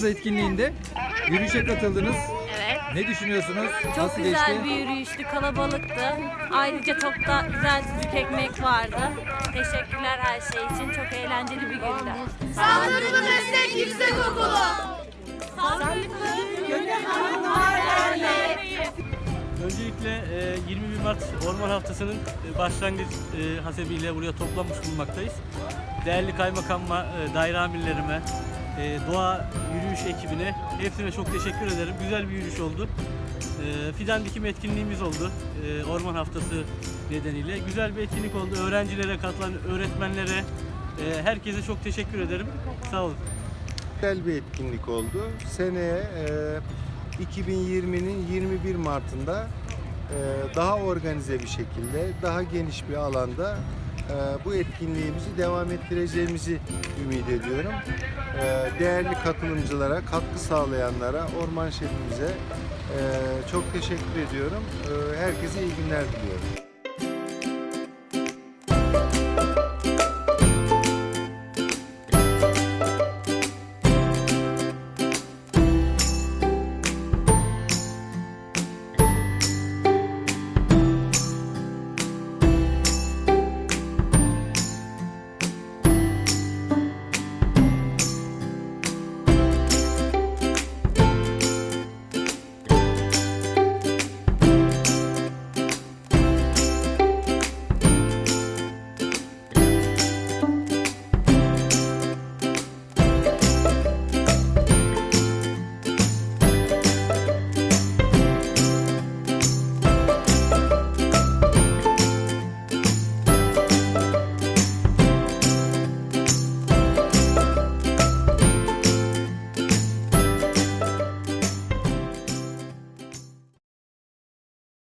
Kızıl etkinliğinde yürüyüşe katıldınız. Evet. Ne düşünüyorsunuz? Çok Nasıl güzel geçti? bir yürüyüştü, kalabalıktı. Ayrıca çok da güzel sucuk ekmek vardı. Teşekkürler her şey için. Çok eğlenceli bir gündü. Sağlıklı Meslek Yüksekokulu. Öncelikle 21 Mart Orman Haftası'nın başlangıç hasebiyle buraya toplanmış bulunmaktayız. Değerli kaymakamıma, daire amirlerime, doğa yürüyüş ekibine hepsine çok teşekkür ederim. Güzel bir yürüyüş oldu. Fidan dikim etkinliğimiz oldu Orman Haftası nedeniyle. Güzel bir etkinlik oldu. Öğrencilere katılan öğretmenlere, herkese çok teşekkür ederim. Sağ olun. Güzel bir etkinlik oldu. Seneye 2020'nin 21 Mart'ında daha organize bir şekilde, daha geniş bir alanda bu etkinliğimizi devam ettireceğimizi ümit ediyorum. Değerli katılımcılara, katkı sağlayanlara, orman şefimize çok teşekkür ediyorum. Herkese iyi günler diliyorum.